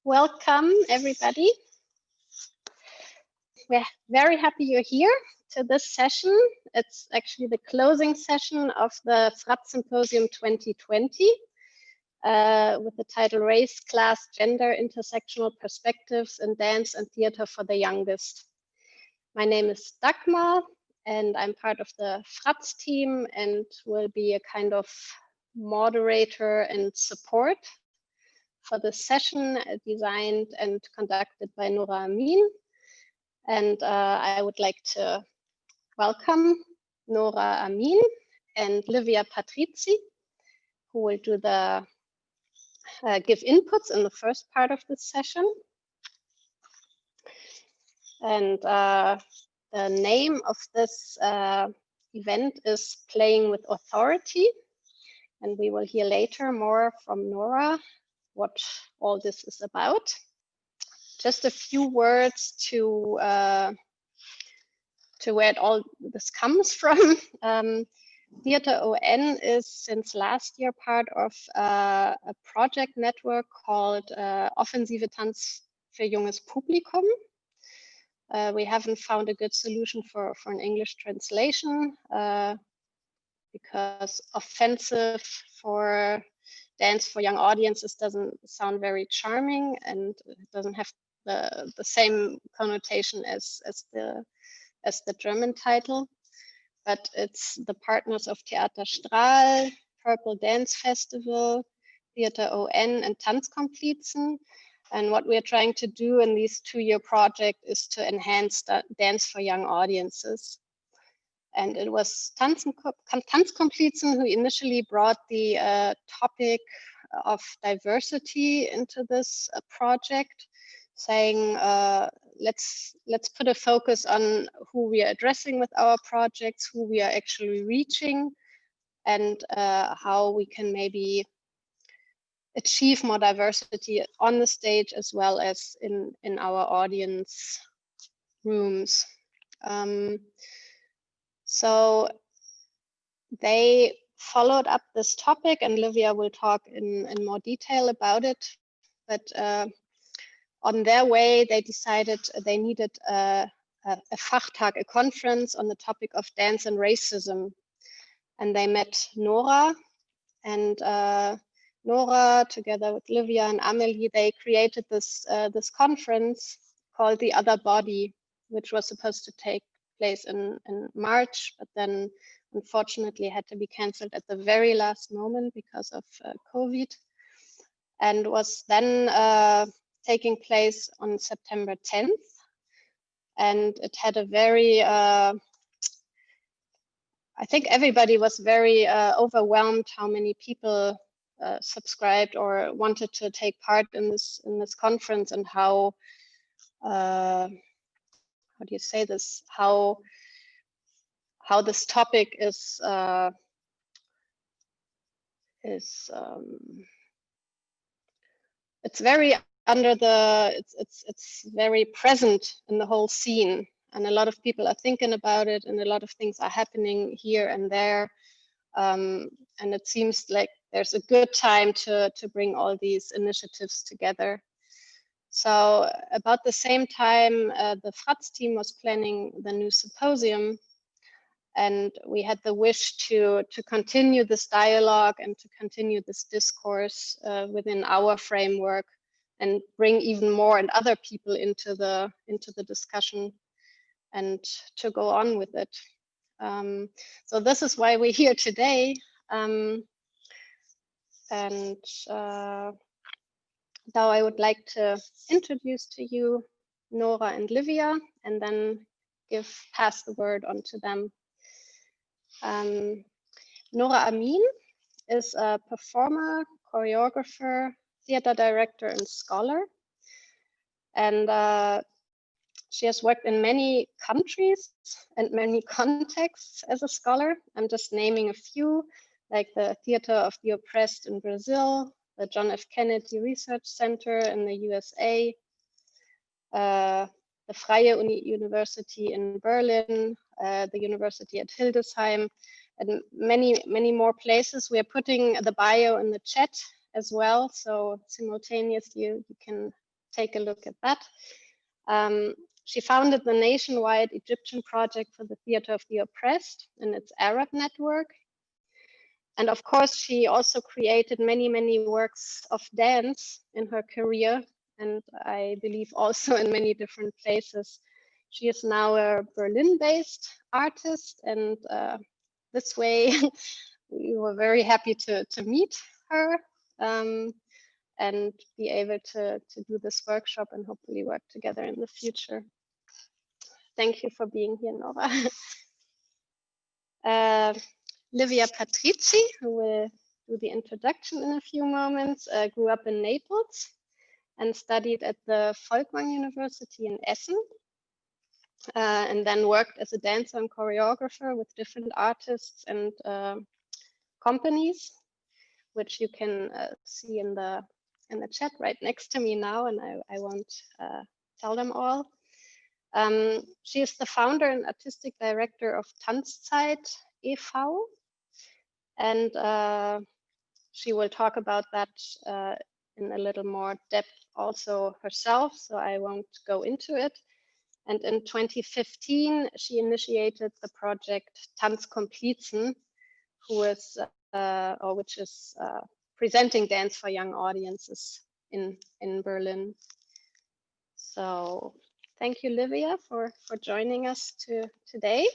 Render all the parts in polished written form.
Welcome, everybody. We're very happy you're here to this session. It's actually the closing session of the FRATZ Symposium 2020 with the title Race, Class, Gender, Intersectional Perspectives in Dance and Theater for the Youngest. My name is Dagmar, and I'm part of the FRATZ team and will be a kind of moderator and support for this session, designed and conducted by Nora Amin. And I would like to welcome Nora Amin and Livia Patrizi, who will do the give inputs in the first part of this session. And the name of this event is Playing with Authority. And we will hear later more from Nora what all this is about. Just a few words to where all this comes from. Theater ON is since last year part of a project network called Offensive Tanz für junges Publikum. We haven't found a good solution for an English translation because offensive for dance for young audiences doesn't sound very charming, and it doesn't have the same connotation as the German title. But it's the partners of Theater Strahl, Purple Dance Festival, Theater ON, and Tanzkomplizen. And what we're trying to do in this 2-year project is to enhance dance for young audiences. And it was Tanzkomplizen who initially brought the topic of diversity into this project, saying let's put a focus on who we are addressing with our projects, who we are actually reaching, and how we can maybe achieve more diversity on the stage as well as in our audience rooms. So they followed up this topic, and Livia will talk in more detail about it. But on their way, they decided they needed a Fachtag, a conference on the topic of dance and racism. And they met Nora, and Nora, together with Livia and Amelie, they created this conference called The Other Body, which was supposed to take place in March, but then unfortunately had to be cancelled at the very last moment because of COVID, and was then taking place on September 10th. And it had a very, I think everybody was very overwhelmed how many people subscribed or wanted to take part in this conference, and how do you say this? How this topic is it's very under the it's very present in the whole scene, and a lot of people are thinking about it, and a lot of things are happening here and there, and it seems like there's a good time to bring all these initiatives together. So about the same time, the FRATZ team was planning the new symposium, and we had the wish to continue this dialogue and to continue this discourse within our framework, and bring even more and other people into the discussion, and to go on with it. So this is why we're here today. Now I would like to introduce to you Nora and Livia, and then pass the word on to them. Nora Amin is a performer, choreographer, theater director, and scholar. And she has worked in many countries and many contexts as a scholar. I'm just naming a few, like the Theater of the Oppressed in Brazil, the John F. Kennedy Research Center in the USA, the Freie University in Berlin, the University at Hildesheim, and many more places. We are putting the bio in the chat as well, so simultaneously you can take a look at that. She founded the nationwide Egyptian project for the Theater of the Oppressed and its Arab network. And of course, she also created many, many works of dance in her career, and I believe also in many different places. She is now a Berlin-based artist, and this way we were very happy to meet her and be able to do this workshop and hopefully work together in the future. Thank you for being here, Nora. Livia Patrici, who will do the introduction in a few moments, grew up in Naples and studied at the Folkwang University in Essen, and then worked as a dancer and choreographer with different artists and companies, which you can see in the chat right next to me now, and I won't tell them all. She is the founder and artistic director of Tanzzeit e.V., and she will talk about that in a little more depth also herself, so I won't go into it. And in 2015, she initiated the project Tanzkomplizen, which is presenting dance for young audiences in Berlin. So thank you, Livia, for joining us today.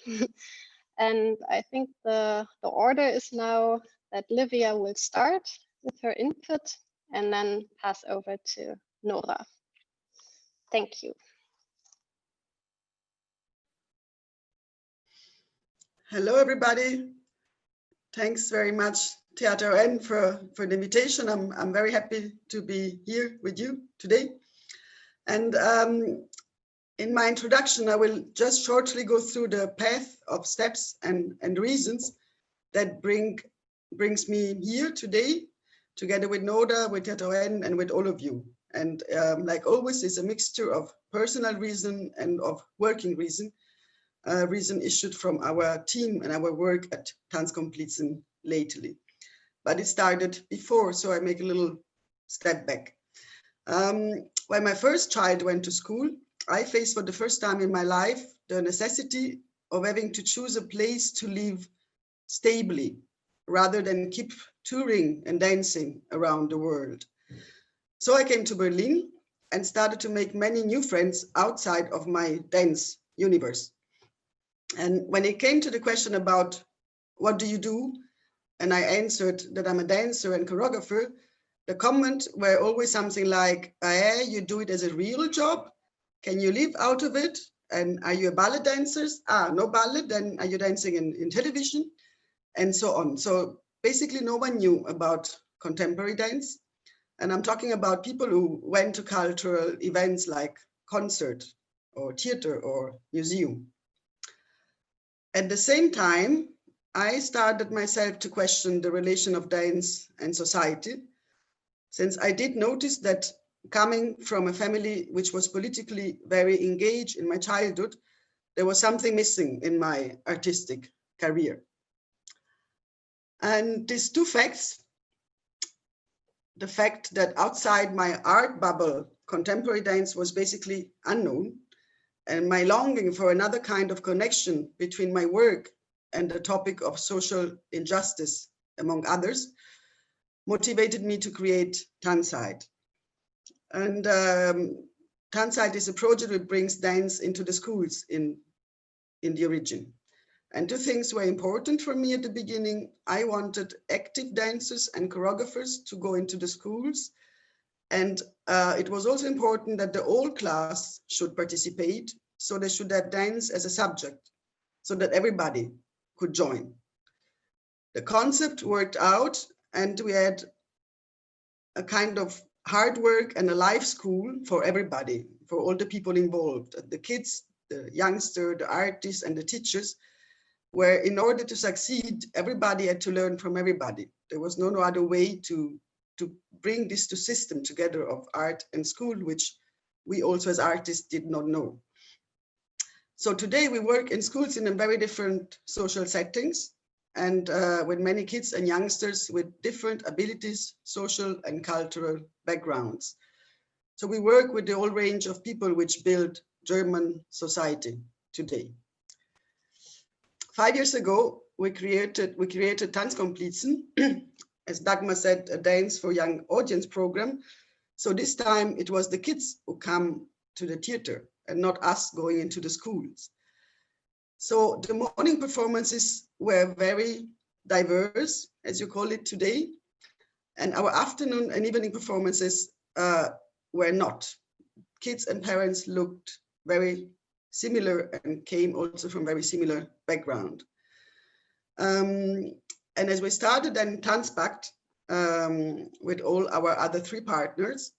And I think the order is now that Livia will start with her input and then pass over to Nora. Thank you. Hello, everybody. Thanks very much, Theater N, for the invitation. I'm very happy to be here with you today. And in my introduction, I will just shortly go through the path of steps and reasons that brings me here today, together with Nora, with Theater N, and with all of you. And like always, it's a mixture of personal reason and of working reason issued from our team and our work at Tanzkomplizen lately. But it started before, so I make a little step back. When my first child went to school, I faced for the first time in my life the necessity of having to choose a place to live stably, rather than keep touring and dancing around the world. So I came to Berlin and started to make many new friends outside of my dance universe. And when it came to the question about what do you do, and I answered that I'm a dancer and choreographer, the comments were always something like, you do it as a real job? Can you live out of it? And are you a ballet dancer? No ballet, then are you dancing in television? And so on. So basically no one knew about contemporary dance. And I'm talking about people who went to cultural events like concert or theater or museum. At the same time, I started myself to question the relation of dance and society, since I did notice that coming from a family which was politically very engaged in my childhood, there was something missing in my artistic career. And these two facts, the fact that outside my art bubble, contemporary dance was basically unknown, and my longing for another kind of connection between my work and the topic of social injustice, among others, motivated me to create Tanzzeit. And Tanzzeit is a project that brings dance into the schools in the origin. And two things were important for me at the beginning. I wanted active dancers and choreographers to go into the schools. And it was also important that the whole class should participate, so they should have dance as a subject, so that everybody could join. The concept worked out, and we had a kind of hard work and a live school for everybody, for all the people involved, the kids, the youngsters, the artists, and the teachers, where in order to succeed, everybody had to learn from everybody. There was no other way to bring this to system together of art and school, which we also as artists did not know. So today we work in schools in a very different social settings, and with many kids and youngsters with different abilities, social and cultural backgrounds. So we work with the whole range of people which build German society today. 5 years ago, we created Tanzkomplizen, as Dagmar said, a dance for young audience program. So this time it was the kids who come to the theater and not us going into the schools. So the morning performances were very diverse, as you call it today. And our afternoon and evening performances were not. Kids and parents looked very similar and came also from very similar background. And as we started then Tanzpakt with all our other 3 partners,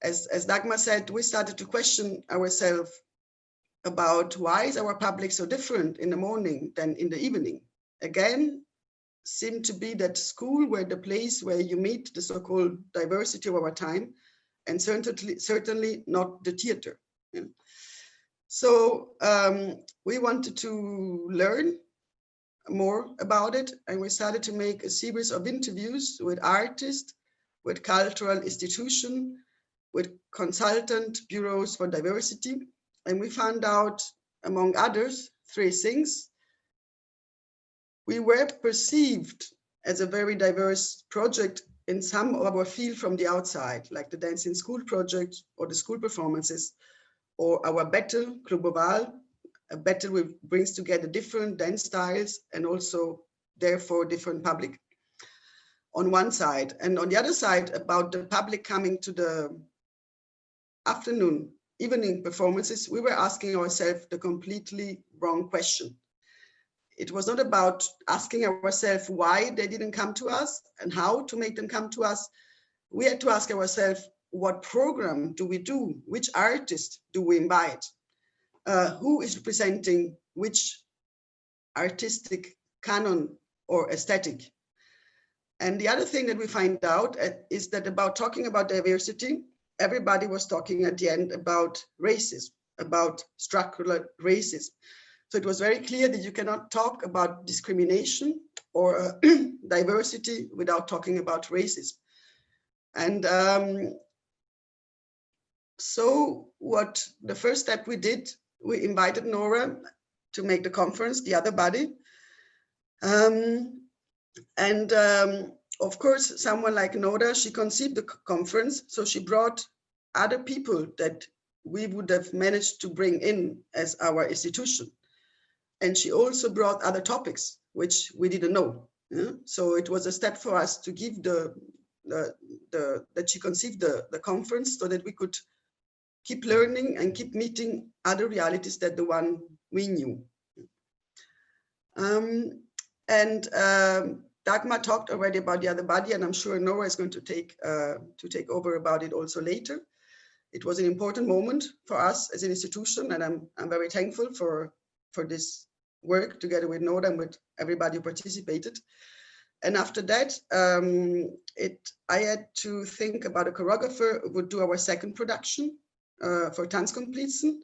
as Dagmar said, we started to question ourselves about why is our public so different in the morning than in the evening. Again, seemed to be that school were the place where you meet the so-called diversity of our time, and certainly not the theater. Yeah. So we wanted to learn more about it, and we started to make a series of interviews with artists, with cultural institutions, with consultant bureaus for diversity, and we found out, among others, 3 things. We were perceived as a very diverse project in some of our field from the outside, like the Dance in School project or the school performances, or our battle, Club Oval, a battle which brings together different dance styles and also therefore different public on one side. And on the other side, about the public coming to the afternoon, evening performances, we were asking ourselves the completely wrong question. It was not about asking ourselves why they didn't come to us and how to make them come to us. We had to ask ourselves, what program do we do? Which artist do we invite? Who is representing which artistic canon or aesthetic? And the other thing that we find out is that about talking about diversity, everybody was talking at the end about racism, about structural racism. So it was very clear that you cannot talk about discrimination or diversity without talking about racism. And so what the first step we did, we invited Nora to make the conference, the other body. Of course, someone like Nora, she conceived the conference, so she brought other people that we would have managed to bring in as our institution. And she also brought other topics, which we didn't know. Yeah? So it was a step for us to give that she conceived the conference so that we could keep learning and keep meeting other realities than the one we knew. Dagmar talked already about the other body, and I'm sure Nora is going to take over about it also later. It was an important moment for us as an institution, and I'm very thankful for this work together with Nora and with everybody who participated. And after that, I had to think about a choreographer who would do our second production for Tanzkomplizen.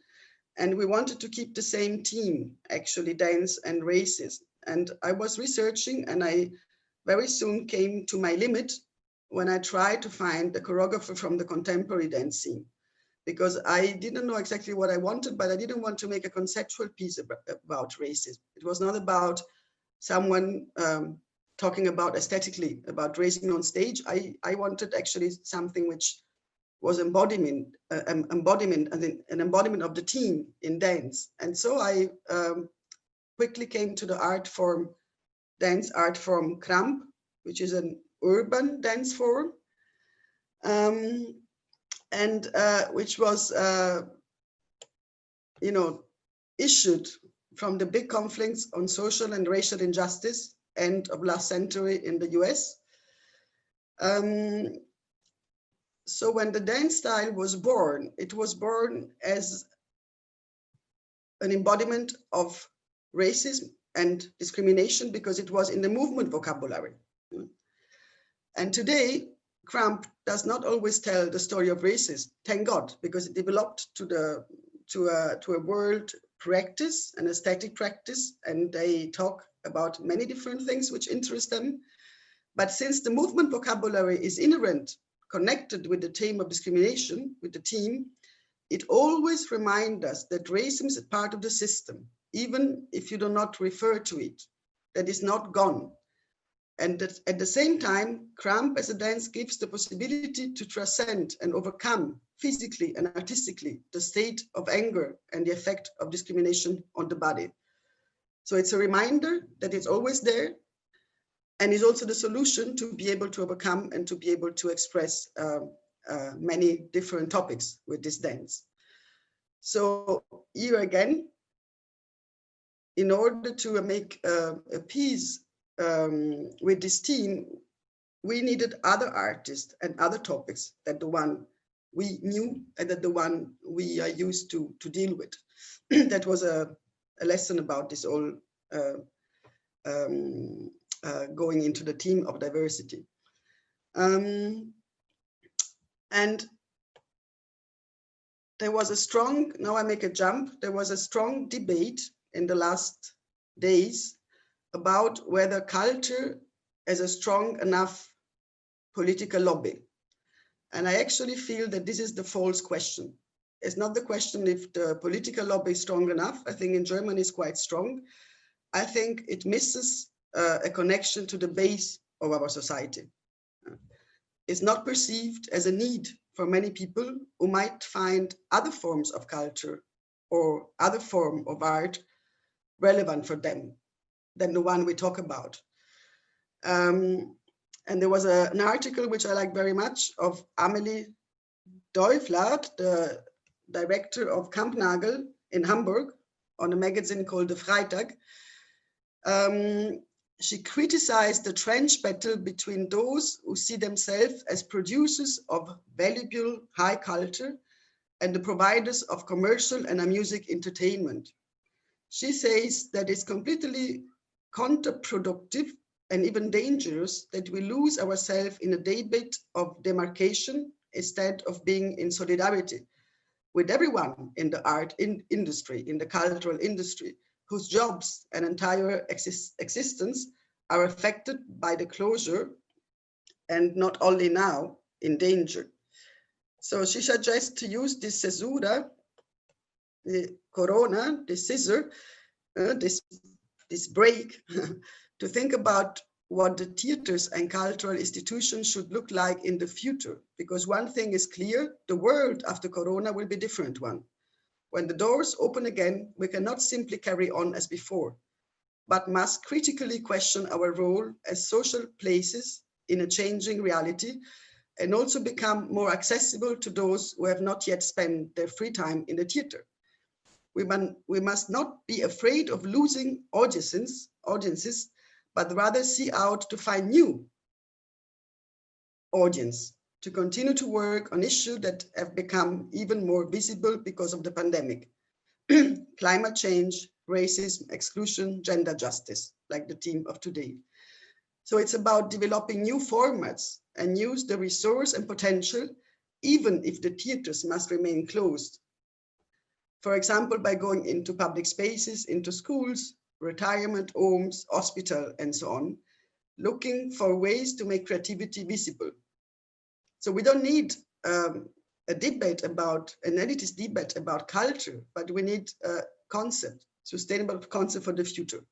And we wanted to keep the same theme, actually, dance and races. And I was researching, and I very soon came to my limit when I tried to find a choreographer from the contemporary dance scene, because I didn't know exactly what I wanted, but I didn't want to make a conceptual piece about racism. It was not about someone talking about aesthetically about racism on stage. I wanted actually something which was an embodiment of the theme in dance. And so I quickly came to the dance art form Kramp, which is an urban dance form, and which was, issued from the big conflicts on social and racial injustice end of last century in the US. So when the dance style was born, it was born as an embodiment of racism and discrimination because it was in the movement vocabulary. And today, Kramp does not always tell the story of racism, thank God, because it developed to a world practice, an aesthetic practice, and they talk about many different things which interest them. But since the movement vocabulary is inherent connected with the theme of discrimination, with the team, it always reminds us that racism is a part of the system, even if you do not refer to it, that is not gone. And that at the same time, Cramp as a dance gives the possibility to transcend and overcome physically and artistically the state of anger and the effect of discrimination on the body. So it's a reminder that it's always there, and is also the solution to be able to overcome and to be able to express many different topics with this dance. So here again, in order to make a piece with this team, we needed other artists and other topics than the one we knew and that the one we are used to deal with. That was a lesson about this all going into the theme of diversity. And there was a strong, now I make a jump, there was a strong debate in the last days about whether culture is a strong enough political lobby. And I actually feel that this is the false question. It's not the question if the political lobby is strong enough. I think in Germany it's quite strong. I think it misses a connection to the base of our society. It's not perceived as a need for many people who might find other forms of culture or other form of art relevant for them than the one we talk about. And there was an article which I like very much of Amelie Deuflaert, the director of Kampnagel in Hamburg, on a magazine called the Freitag. She criticized the trench battle between those who see themselves as producers of valuable high culture and the providers of commercial and music entertainment. She says that it's completely counterproductive and even dangerous that we lose ourselves in a debate of demarcation instead of being in solidarity with everyone in the art industry, in the cultural industry, whose jobs and entire existence are affected by the closure and not only now in danger. So she suggests to use this caesura, the corona, this scissor, this break, to think about what the theaters and cultural institutions should look like in the future. Because one thing is clear, the world after corona will be a different one. When the doors open again, we cannot simply carry on as before, but must critically question our role as social places in a changing reality and also become more accessible to those who have not yet spent their free time in the theater. We must not be afraid of losing audiences, but rather see out to find new audience, to continue to work on issues that have become even more visible because of the pandemic. Climate change, racism, exclusion, gender justice, like the theme of today. So it's about developing new formats and use the resource and potential, even if the theaters must remain closed. For example, by going into public spaces, into schools, retirement homes, hospital, and so on, looking for ways to make creativity visible. So we don't need a debate about, an elitist debate about culture, but we need a concept, sustainable concept for the future.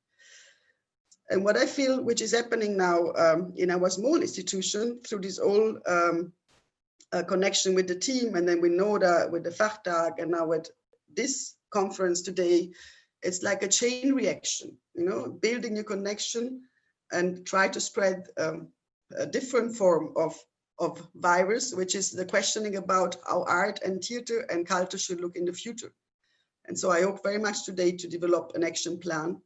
And what I feel, which is happening now in our small institution through this whole connection with the team, and then with Nora, with the Fachtag, and now with this conference today, it's like a chain reaction, you know, building new connection and try to spread a different form of virus, which is the questioning about how art and theater and culture should look in the future. And so I hope very much today to develop an action plan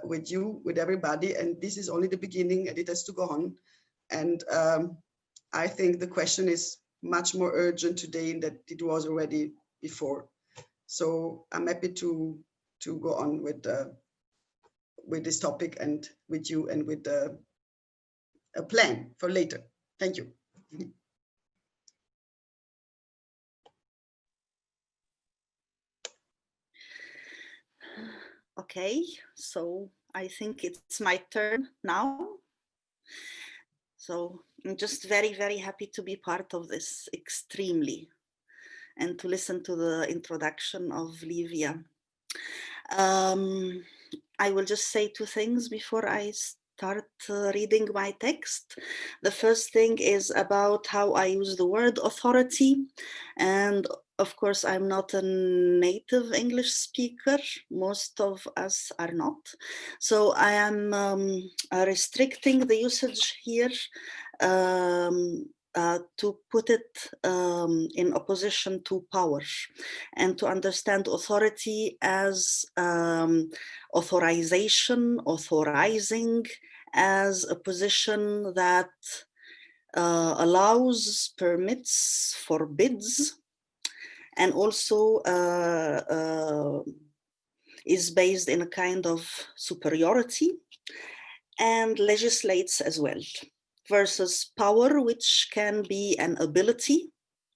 with you, with everybody. And this is only the beginning and it has to go on. And I think the question is much more urgent today than it was already before. So I'm happy to go on with this topic and with you and with a plan for later. Thank you. Okay, so I think it's my turn now. So I'm just very, very happy to be part of this, extremely, and to listen to the introduction of Livia. I will just say two things before I start reading my text. The first thing is about how I use the word authority. And of course, I'm not a native English speaker. Most of us are not. So I am restricting the usage here to put it in opposition to power, and to understand authority as authorization, authorizing, as a position that allows, permits, forbids, and also is based in a kind of superiority, and legislates as well, versus power, which can be an ability,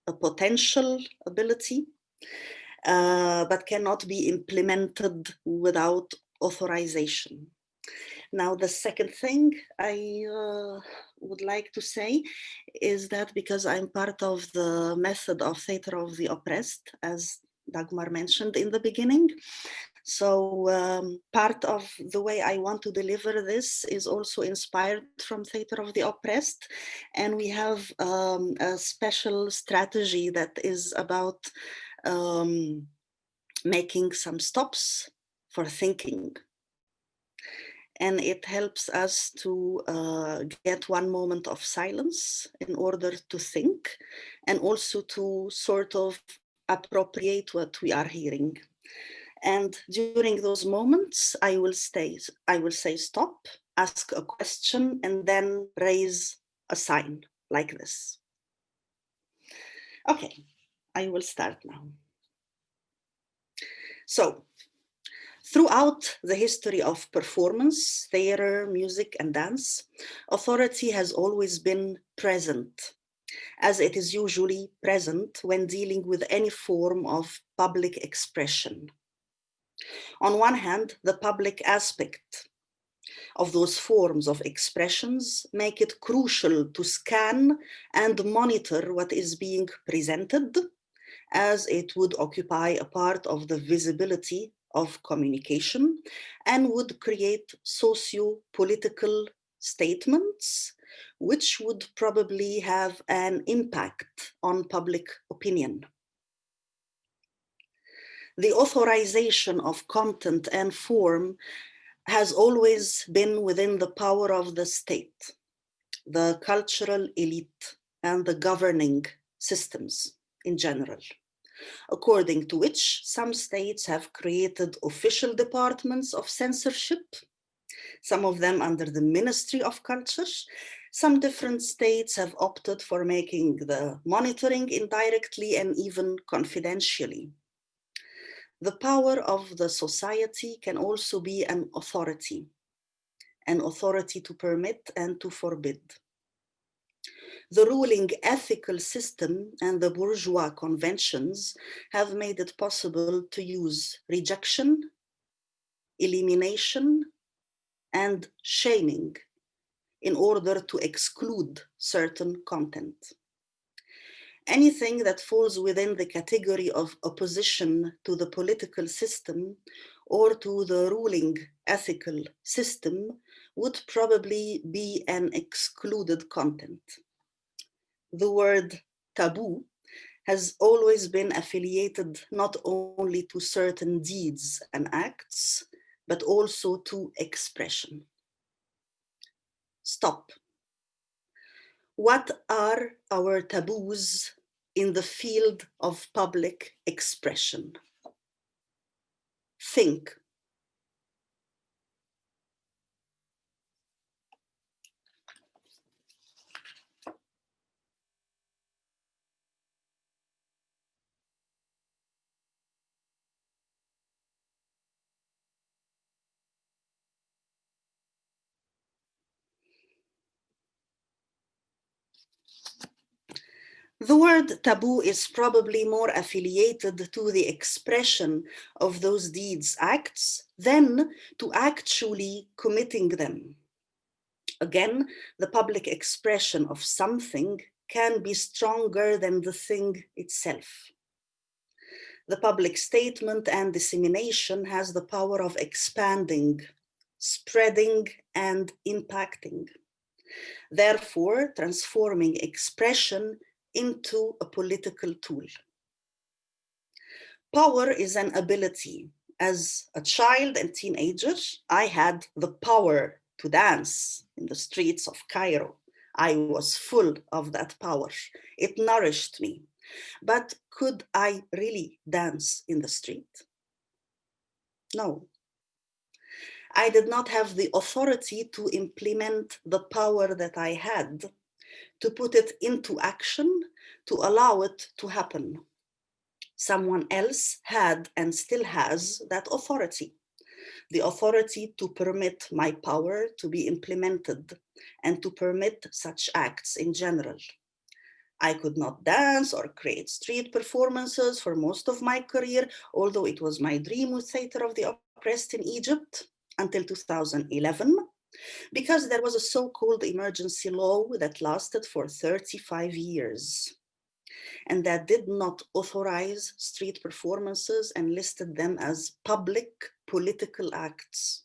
a potential ability, but cannot be implemented without authorization. Now, the second thing I would like to say is that because I'm part of the method of theater of the oppressed, as Dagmar mentioned in the beginning, so part of the way I want to deliver this is also inspired from Theater of the Oppressed. And we have a special strategy that is about making some stops for thinking. And it helps us to get one moment of silence in order to think, and also to sort of appropriate what we are hearing. And during those moments, I will say stop, ask a question, and then raise a sign like this. Okay, I will start now. So, throughout the history of performance, theater, music, and dance, authority has always been present, as it is usually present when dealing with any form of public expression. On one hand, the public aspect of those forms of expressions make it crucial to scan and monitor what is being presented, as it would occupy a part of the visibility of communication and would create socio-political statements, which would probably have an impact on public opinion. The authorization of content and form has always been within the power of the state, the cultural elite, and the governing systems in general, according to which some states have created official departments of censorship, some of them under the Ministry of Culture. Some different states have opted for making the monitoring indirectly and even confidentially. The power of the society can also be an authority to permit and to forbid. The ruling ethical system and the bourgeois conventions have made it possible to use rejection, elimination, and shaming in order to exclude certain content. Anything that falls within the category of opposition to the political system or to the ruling ethical system would probably be an excluded content. The word taboo has always been affiliated not only to certain deeds and acts, but also to expression. Stop. What are our taboos in the field of public expression? Think. The word taboo is probably more affiliated to the expression of those deeds, acts, than to actually committing them. Again, the public expression of something can be stronger than the thing itself. The public statement and dissemination has the power of expanding, spreading, and impacting, therefore transforming expression into a political tool. Power is an ability. As a child and teenager, I had the power to dance in the streets of Cairo. I was full of that power. It nourished me. But could I really dance in the street? No. I did not have the authority to implement the power that I had, to put it into action, to allow it to happen. Someone else had and still has that authority, the authority to permit my power to be implemented and to permit such acts in general. I could not dance or create street performances for most of my career, although it was my dream with Theater of the Oppressed in Egypt until 2011, because there was a so-called emergency law that lasted for 35 years. And that did not authorize street performances and listed them as public political acts.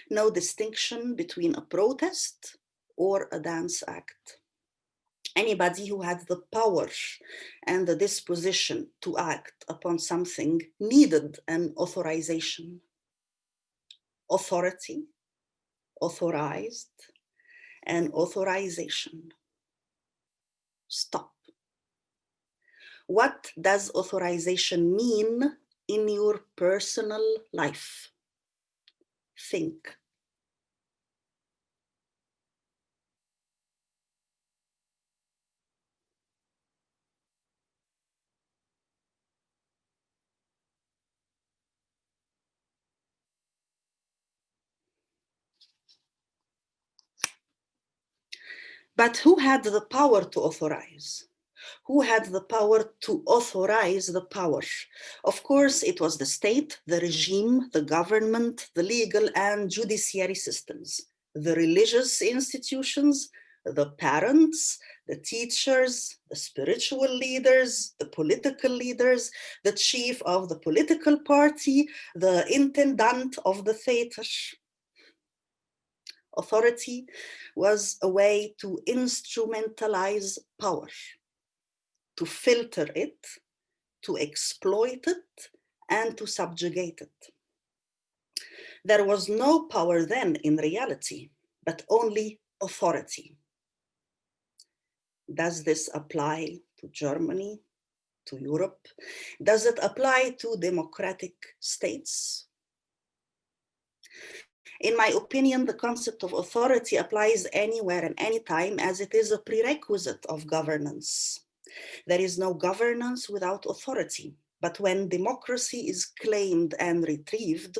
No distinction between a protest or a dance act. Anybody who had the power and the disposition to act upon something needed an authorization. Authority, authorized, and authorization. Stop. What does authorization mean in your personal life? Think. But who had the power to authorize? Who had the power to authorize the power? Of course, it was the state, the regime, the government, the legal and judiciary systems, the religious institutions, the parents, the teachers, the spiritual leaders, the political leaders, the chief of the political party, the intendant of the theater. Authority was a way to instrumentalize power, to filter it, to exploit it, and to subjugate it. There was no power then in reality, but only authority. Does this apply to Germany, to Europe? Does it apply to democratic states? In my opinion, the concept of authority applies anywhere and anytime, as it is a prerequisite of governance. There is no governance without authority. But when democracy is claimed and retrieved,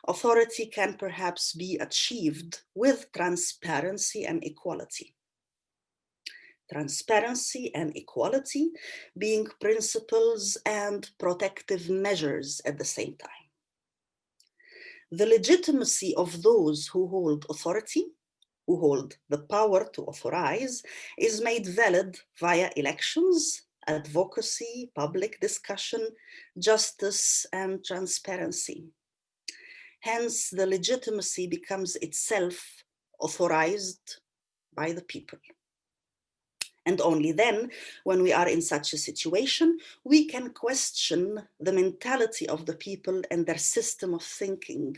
authority can perhaps be achieved with transparency and equality. Transparency and equality being principles and protective measures at the same time. The legitimacy of those who hold authority, who hold the power to authorize, is made valid via elections, advocacy, public discussion, justice, and transparency. Hence, the legitimacy becomes itself authorized by the people. And only then, when we are in such a situation, we can question the mentality of the people and their system of thinking.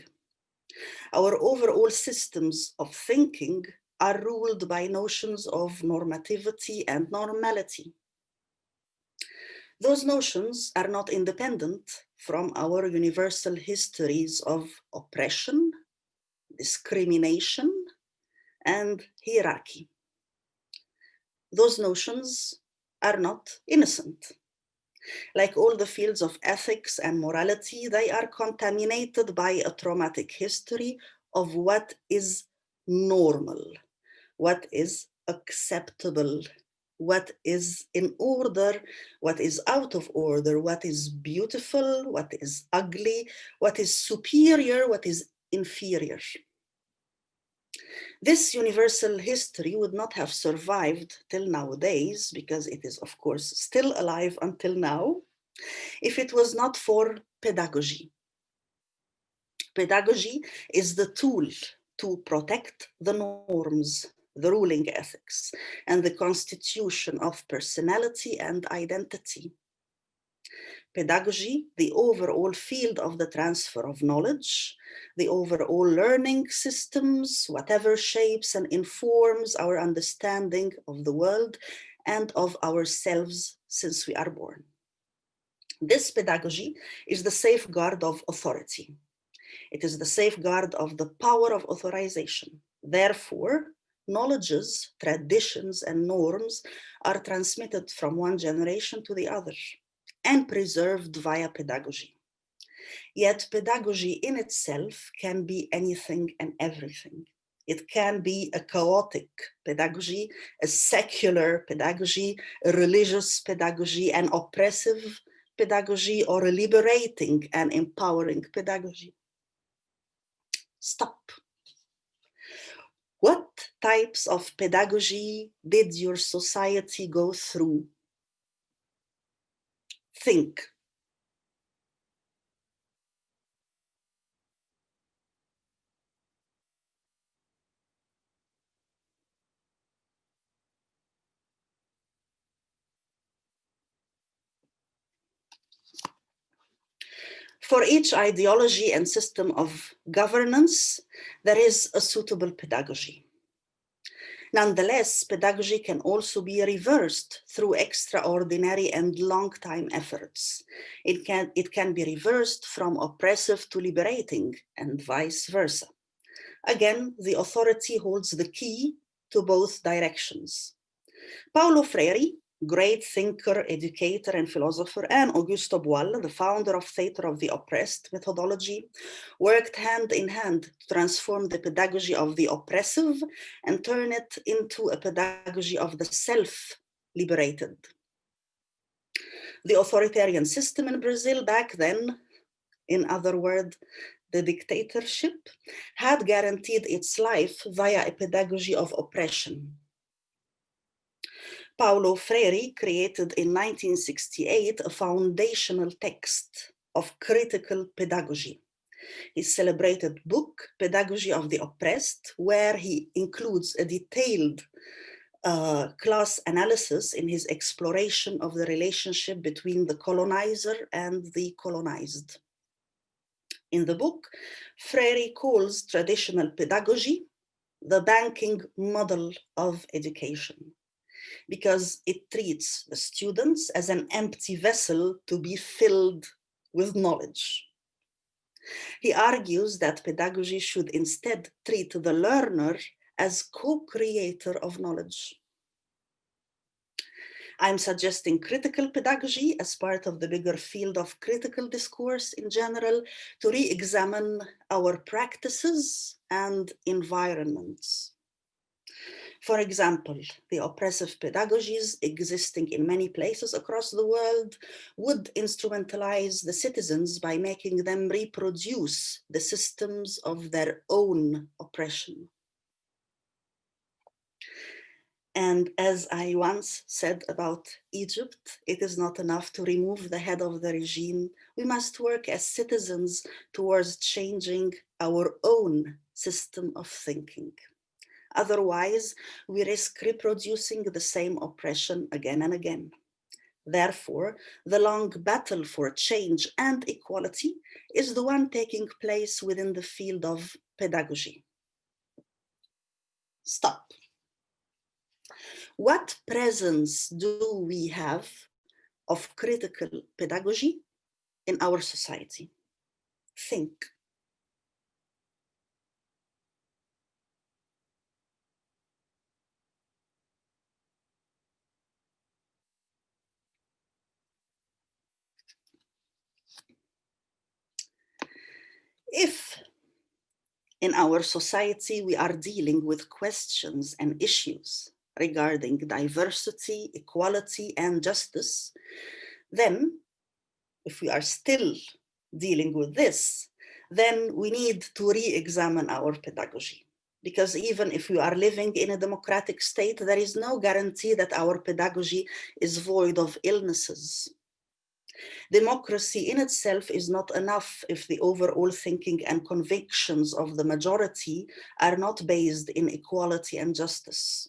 Our overall systems of thinking are ruled by notions of normativity and normality. Those notions are not independent from our universal histories of oppression, discrimination, and hierarchy. Those notions are not innocent. Like all the fields of ethics and morality, they are contaminated by a traumatic history of what is normal, what is acceptable, what is in order, what is out of order, what is beautiful, what is ugly, what is superior, what is inferior. This universal history would not have survived till nowadays, because it is, of course, still alive until now, if it was not for pedagogy. Pedagogy is the tool to protect the norms, the ruling ethics, and the constitution of personality and identity. Pedagogy, the overall field of the transfer of knowledge, the overall learning systems, whatever shapes and informs our understanding of the world and of ourselves since we are born. This pedagogy is the safeguard of authority. It is the safeguard of the power of authorization. Therefore, knowledges, traditions, and norms are transmitted from one generation to the other and preserved via pedagogy. Yet pedagogy in itself can be anything and everything. It can be a chaotic pedagogy, a secular pedagogy, a religious pedagogy, an oppressive pedagogy, or a liberating and empowering pedagogy. Stop. What types of pedagogy did your society go through? Think. For each ideology and system of governance, there is a suitable pedagogy. Nonetheless, pedagogy can also be reversed through extraordinary and long-time efforts. It can be reversed from oppressive to liberating and vice versa. Again, the authority holds the key to both directions. Paulo Freire, great thinker, educator, and philosopher, and Augusto Boal, the founder of Theatre of the Oppressed methodology, worked hand in hand to transform the pedagogy of the oppressive and turn it into a pedagogy of the self-liberated. The authoritarian system in Brazil back then, in other words, the dictatorship, had guaranteed its life via a pedagogy of oppression. Paulo Freire created in 1968 a foundational text of critical pedagogy, his celebrated book, Pedagogy of the Oppressed, where he includes a detailed class analysis in his exploration of the relationship between the colonizer and the colonized. In the book, Freire calls traditional pedagogy the banking model of education, because it treats the students as an empty vessel to be filled with knowledge. He argues that pedagogy should instead treat the learner as co-creator of knowledge. I'm suggesting critical pedagogy as part of the bigger field of critical discourse in general to re-examine our practices and environments. For example, the oppressive pedagogies existing in many places across the world would instrumentalize the citizens by making them reproduce the systems of their own oppression. And as I once said about Egypt, it is not enough to remove the head of the regime. We must work as citizens towards changing our own system of thinking. Otherwise, we risk reproducing the same oppression again and again. Therefore, the long battle for change and equality is the one taking place within the field of pedagogy. Stop. What presence do we have of critical pedagogy in our society? Think. If in our society we are dealing with questions and issues regarding diversity, equality, and justice, then if we are still dealing with this, then we need to re-examine our pedagogy, because even if we are living in a democratic state, there is no guarantee that our pedagogy is void of illnesses. Democracy in itself is not enough if the overall thinking and convictions of the majority are not based in equality and justice.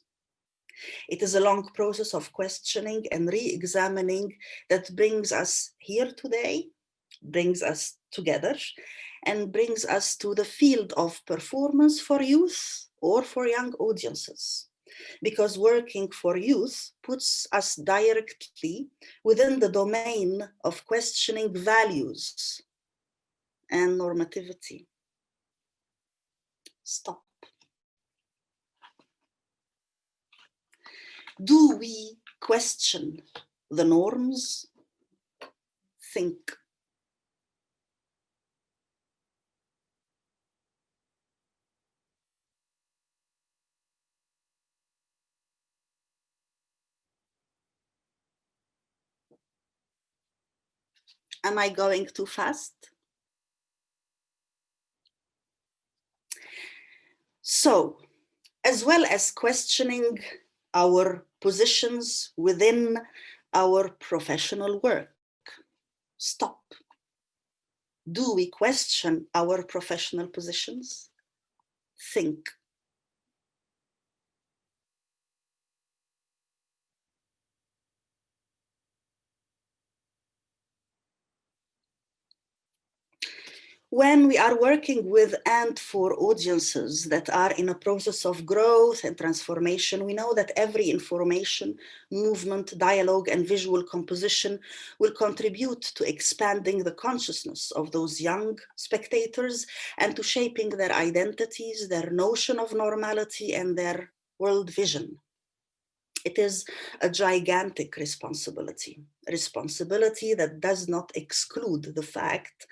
It is a long process of questioning and re-examining that brings us here today, brings us together, and brings us to the field of performance for youth or for young audiences. Because working for youth puts us directly within the domain of questioning values and normativity. Stop. Do we question the norms? Think. Am I going too fast? So, as well as questioning our positions within our professional work, stop. Do we question our professional positions? Think. When we are working with and for audiences that are in a process of growth and transformation, we know that every information, movement, dialogue, and visual composition will contribute to expanding the consciousness of those young spectators and to shaping their identities, their notion of normality, and their world vision. It is a gigantic responsibility that does not exclude the fact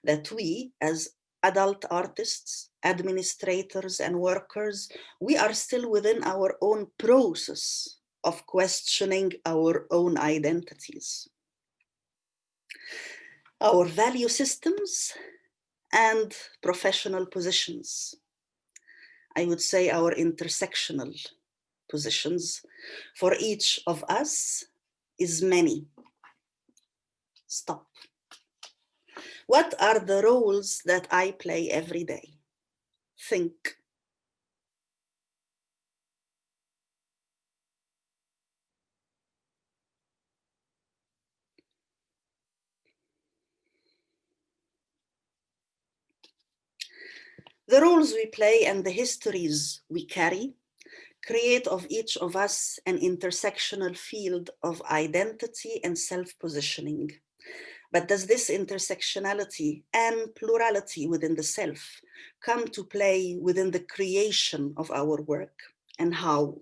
that we, as adult artists, administrators, and workers, we are still within our own process of questioning our own identities, our value systems, and professional positions. I would say our intersectional positions for each of us is many. Stop. What are the roles that I play every day? Think. The roles we play and the histories we carry create of each of us an intersectional field of identity and self-positioning. But does this intersectionality and plurality within the self come to play within the creation of our work? And how?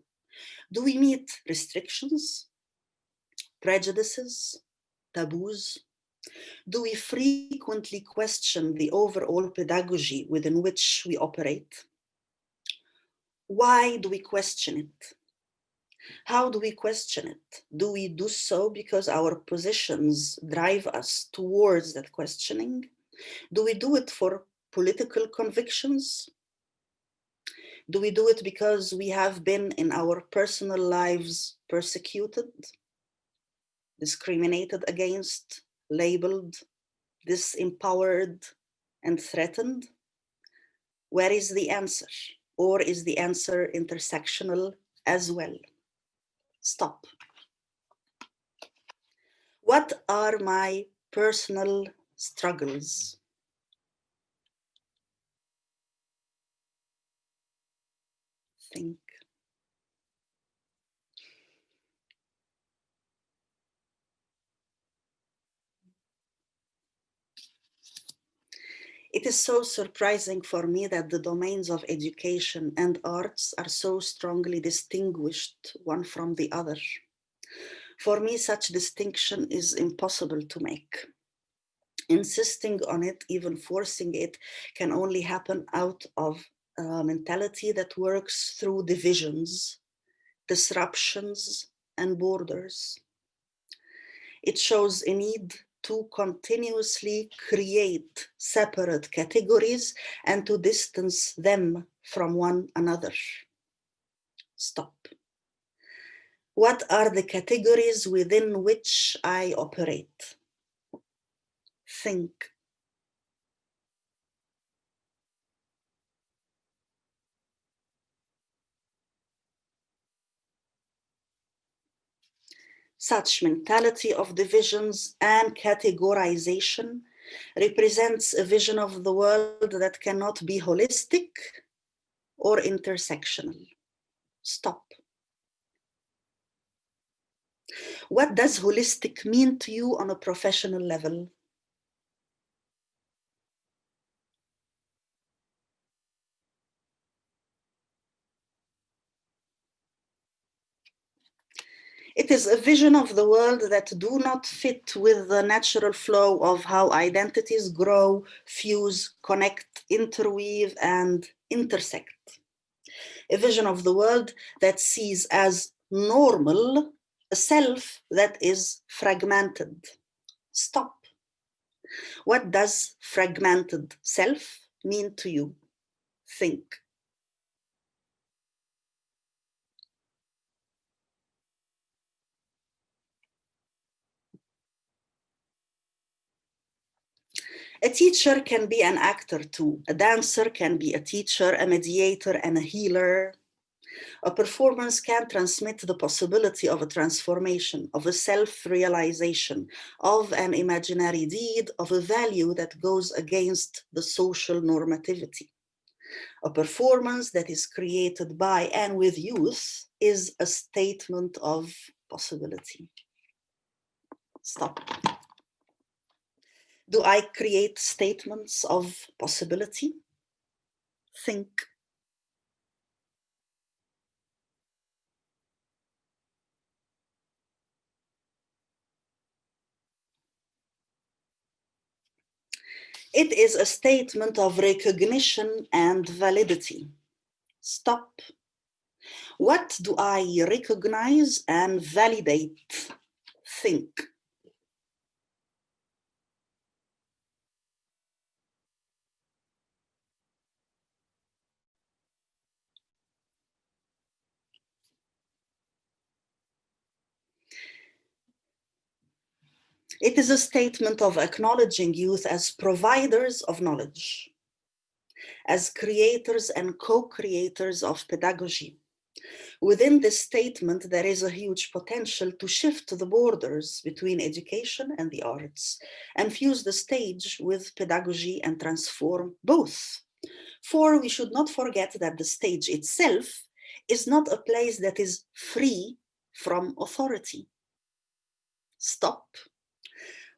Do we meet restrictions, prejudices, taboos? Do we frequently question the overall pedagogy within which we operate? Why do we question it? How do we question it? Do we do so because our positions drive us towards that questioning? Do we do it for political convictions? Do we do it because we have been in our personal lives persecuted, discriminated against, labeled, disempowered, and threatened? Where is the answer? Or is the answer intersectional as well? Stop. What are my personal struggles? Think. It is so surprising for me that the domains of education and arts are so strongly distinguished one from the other. For me, such distinction is impossible to make. Insisting on it, even forcing it, can only happen out of a mentality that works through divisions, disruptions, and borders. It shows a need to continuously create separate categories and to distance them from one another. Stop. What are the categories within which I operate? Think. Such mentality of divisions and categorization represents a vision of the world that cannot be holistic or intersectional. Stop. What does holistic mean to you on a professional level? It is a vision of the world that do not fit with the natural flow of how identities grow, fuse, connect, interweave, and intersect. A vision of the world that sees as normal a self that is fragmented. Stop. What does fragmented self mean to you? Think. A teacher can be an actor too. A dancer can be a teacher, a mediator, and a healer. A performance can transmit the possibility of a transformation, of a self-realization, of an imaginary deed, of a value that goes against the social normativity. A performance that is created by and with youth is a statement of possibility. Stop. Do I create statements of possibility? Think. It is a statement of recognition and validity. Stop. What do I recognize and validate? Think. It is a statement of acknowledging youth as providers of knowledge, as creators and co-creators of pedagogy. Within this statement, there is a huge potential to shift the borders between education and the arts, and fuse the stage with pedagogy and transform both. For we should not forget that the stage itself is not a place that is free from authority. Stop.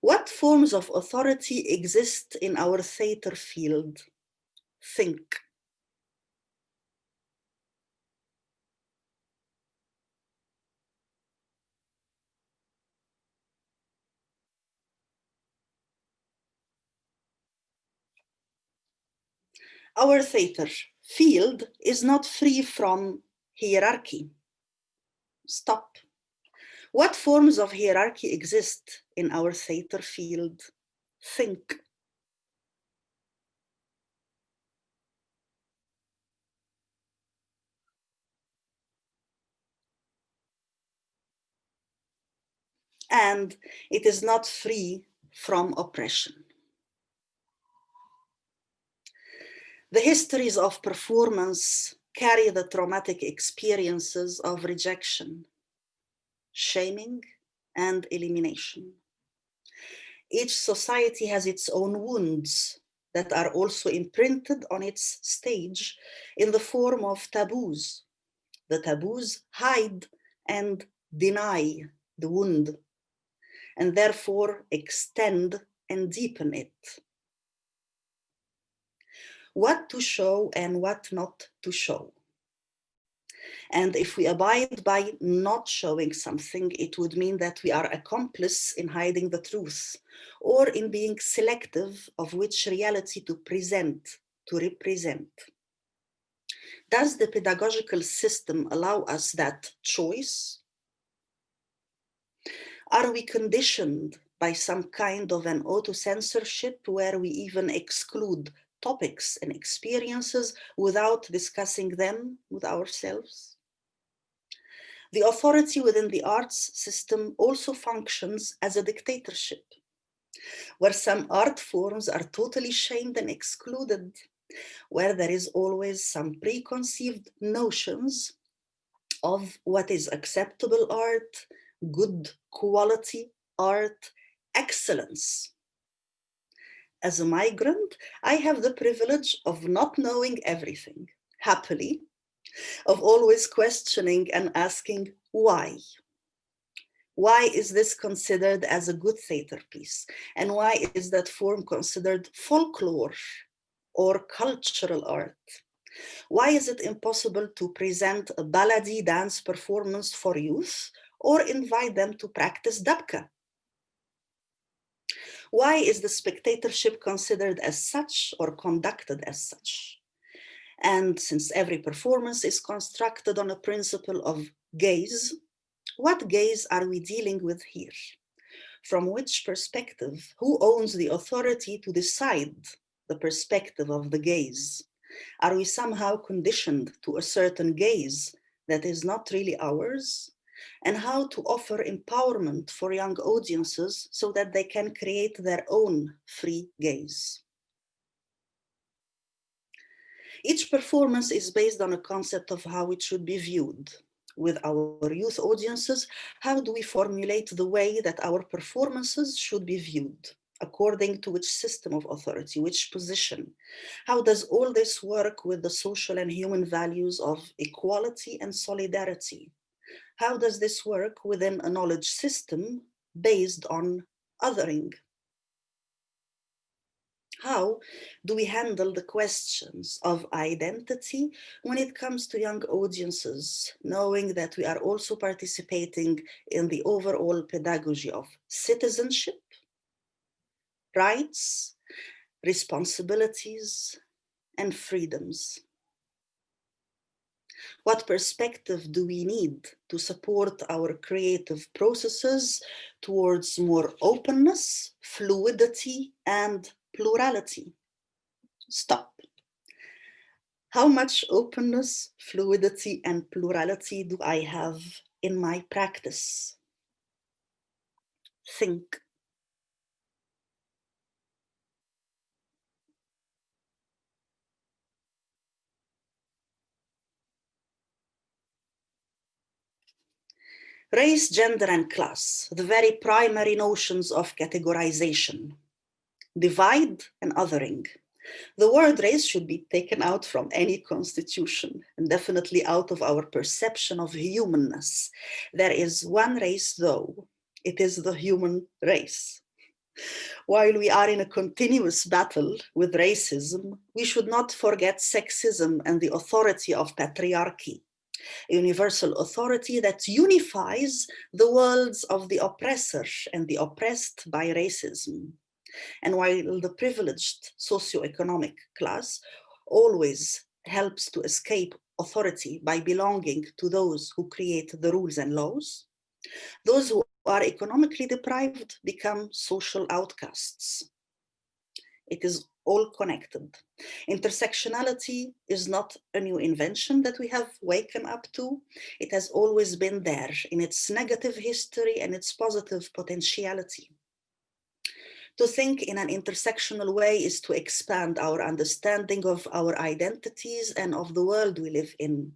What forms of authority exist in our theater field? Think. Our theater field is not free from hierarchy. Stop. What forms of hierarchy exist in our theater field? Think. And it is not free from oppression. The histories of performance carry the traumatic experiences of rejection, shaming, and elimination. Each society has its own wounds that are also imprinted on its stage in the form of taboos. The taboos hide and deny the wound, and therefore extend and deepen it. What to show and what not to show. And if we abide by not showing something, it would mean that we are accomplice in hiding the truth, or in being selective of which reality to present, to represent. Does the pedagogical system allow us that choice? Are we conditioned by some kind of an auto-censorship where we even exclude topics and experiences without discussing them with ourselves? The authority within the arts system also functions as a dictatorship, where some art forms are totally shamed and excluded, where there is always some preconceived notions of what is acceptable art, good quality art, excellence. As a migrant, I have the privilege of not knowing everything, happily, of always questioning and asking why. Why is this considered as a good theater piece? And why is that form considered folklore or cultural art? Why is it impossible to present a ballady dance performance for youth or invite them to practice dabka? Why is the spectatorship considered as such or conducted as such? And since every performance is constructed on a principle of gaze, what gaze are we dealing with here? From which perspective? Who owns the authority to decide the perspective of the gaze? Are we somehow conditioned to a certain gaze that is not really ours? And how to offer empowerment for young audiences so that they can create their own free gaze. Each performance is based on a concept of how it should be viewed. With our youth audiences, how do we formulate the way that our performances should be viewed? According to which system of authority, which position? How does all this work with the social and human values of equality and solidarity? How does this work within a knowledge system based on othering? How do we handle the questions of identity when it comes to young audiences, knowing that we are also participating in the overall pedagogy of citizenship, rights, responsibilities, and freedoms? What perspective do we need to support our creative processes towards more openness, fluidity, and plurality? Stop. How much openness, fluidity, and plurality do I have in my practice? Think. Race, gender, and class, the very primary notions of categorization. Divide and othering. The word race should be taken out from any constitution and definitely out of our perception of humanness. There is one race though, it is the human race. While we are in a continuous battle with racism, we should not forget sexism and the authority of patriarchy, a universal authority that unifies the worlds of the oppressor and the oppressed by racism. And while the privileged socioeconomic class always helps to escape authority by belonging to those who create the rules and laws, those who are economically deprived become social outcasts. It is all connected. Intersectionality is not a new invention that we have waken up to. It has always been there in its negative history and its positive potentiality. To think in an intersectional way is to expand our understanding of our identities and of the world we live in.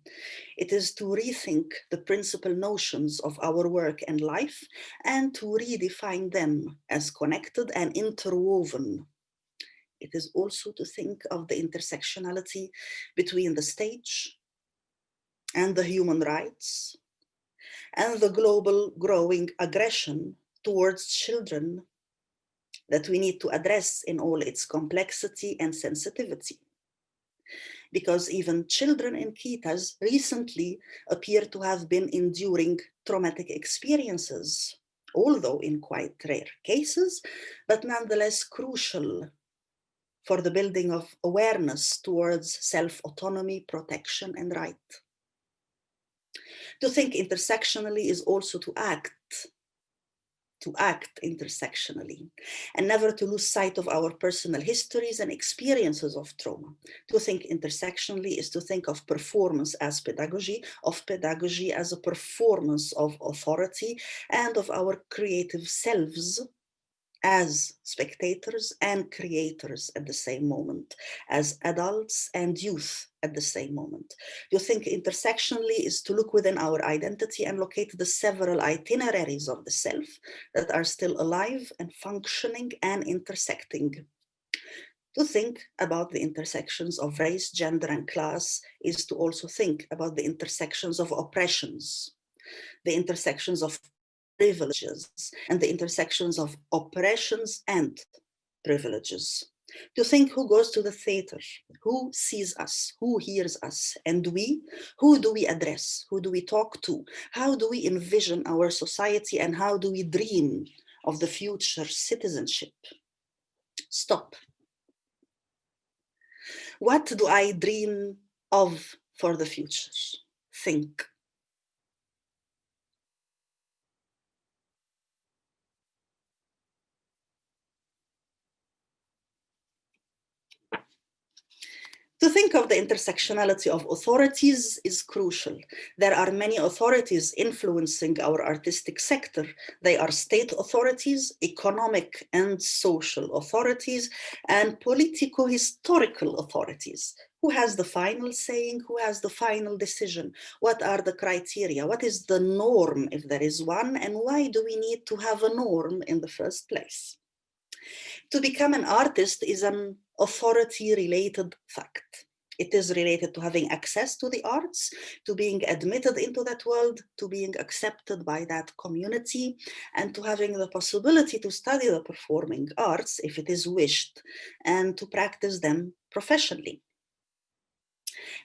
It is to rethink the principal notions of our work and life and to redefine them as connected and interwoven. It is also to think of the intersectionality between the stage and the human rights and the global growing aggression towards children that we need to address in all its complexity and sensitivity. Because even children in Kitas recently appear to have been enduring traumatic experiences, although in quite rare cases, but nonetheless crucial for the building of awareness towards self-autonomy, protection, and right. To think intersectionally is also to act to act intersectionally, and never to lose sight of our personal histories and experiences of trauma. To think intersectionally is to think of performance as pedagogy, of pedagogy as a performance of authority, and of our creative selves as spectators and creators at the same moment, as adults and youth at the same moment. To think intersectionally is to look within our identity and locate the several itineraries of the self that are still alive and functioning and intersecting. To think about the intersections of race, gender, and class is to also think about the intersections of oppressions, the intersections of privileges, and the intersections of oppressions and privileges. To think who goes to the theater, who sees us, who hears us, and we, who do we address, who do we talk to, how do we envision our society, and how do we dream of the future citizenship? Stop. What do I dream of for the future? Think. To think of the intersectionality of authorities is crucial. There are many authorities influencing our artistic sector. They are state authorities, economic and social authorities, and politico-historical authorities. Who has the final saying? Who has the final decision? What are the criteria? What is the norm, if there is one? And why do we need to have a norm in the first place? To become an artist is an authority-related fact. It is related to having access to the arts, to being admitted into that world, to being accepted by that community, and to having the possibility to study the performing arts if it is wished, and to practice them professionally.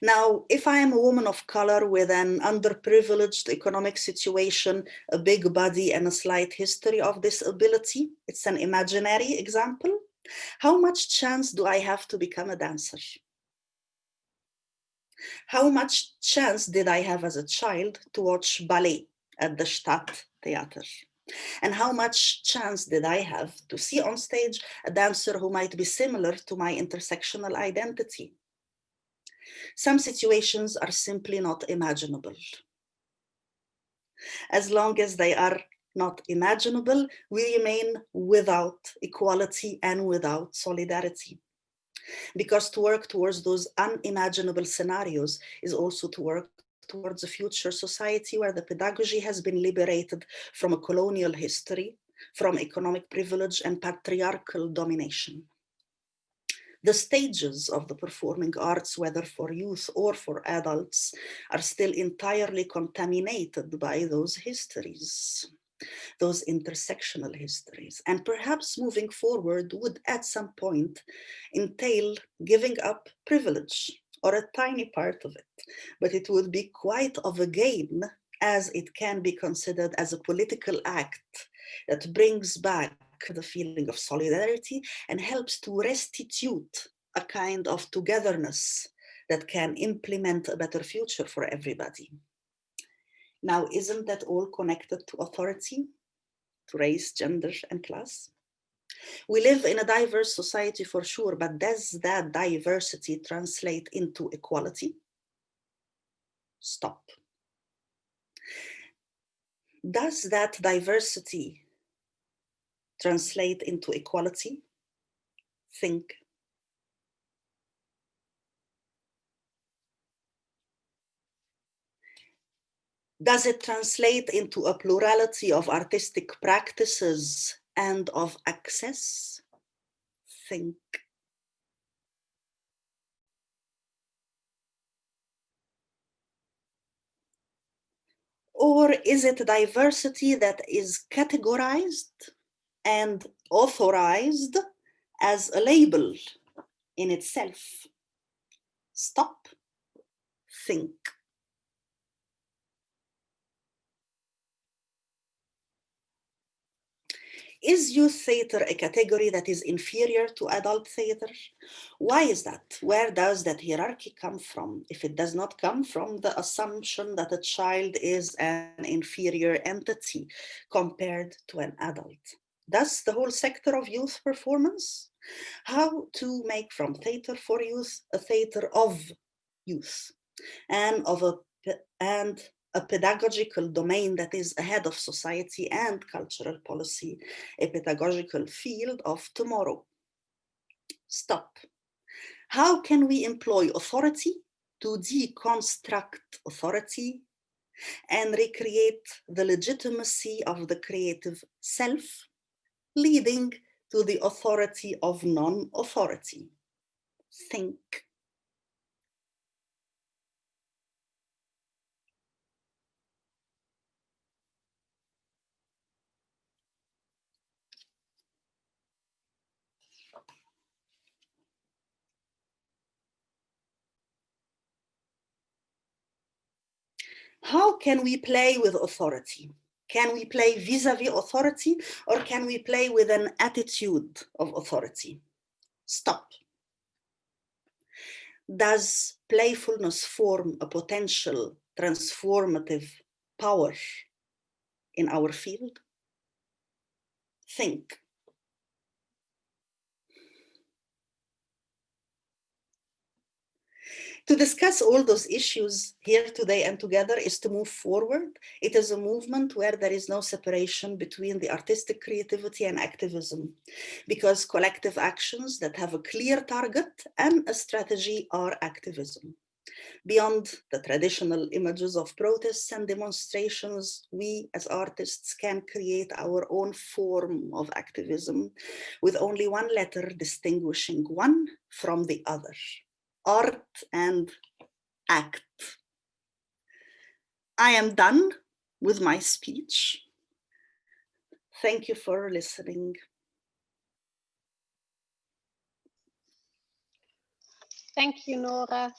Now, if I am a woman of color with an underprivileged economic situation, a big body, and a slight history of disability, it's an imaginary example, how much chance do I have to become a dancer? How much chance did I have as a child to watch ballet at the Stadttheater? And how much chance did I have to see on stage a dancer who might be similar to my intersectional identity? Some situations are simply not imaginable. As long as they are not imaginable, we remain without equality and without solidarity. Because to work towards those unimaginable scenarios is also to work towards a future society where the pedagogy has been liberated from a colonial history, from economic privilege and patriarchal domination. The stages of the performing arts, whether for youth or for adults, are still entirely contaminated by those histories, those intersectional histories. And perhaps moving forward would at some point entail giving up privilege or a tiny part of it, but it would be quite of a gain as it can be considered as a political act that brings back the feeling of solidarity and helps to restitute a kind of togetherness that can implement a better future for everybody. Now, isn't that all connected to authority, to race, gender, and class? We live in a diverse society for sure, but does that diversity translate into equality? Stop. Does that diversity translate into equality? Think. Does it translate into a plurality of artistic practices and of access? Think. Or is it diversity that is categorized and authorized as a label in itself? Stop. Think. Is youth theater a category that is inferior to adult theater? Why is that? Where does that hierarchy come from? If it does not come from the assumption that a child is an inferior entity compared to an adult. Thus, the whole sector of youth performance, how to make from theater for youth a theater of youth and a pedagogical domain that is ahead of society and cultural policy, a pedagogical field of tomorrow. Stop. How can we employ authority to deconstruct authority and recreate the legitimacy of the creative self, leading to the authority of non-authority? Think. How can we play with authority? Can we play vis-a-vis authority, or can we play with an attitude of authority? Stop. Does playfulness form a potential transformative power in our field? Think. To discuss all those issues here today and together is to move forward. It is a movement where there is no separation between the artistic creativity and activism, because collective actions that have a clear target and a strategy are activism. Beyond the traditional images of protests and demonstrations, we as artists can create our own form of activism with only one letter distinguishing one from the other. Art and act. I am done with my speech. Thank you for listening. Thank you, Nora.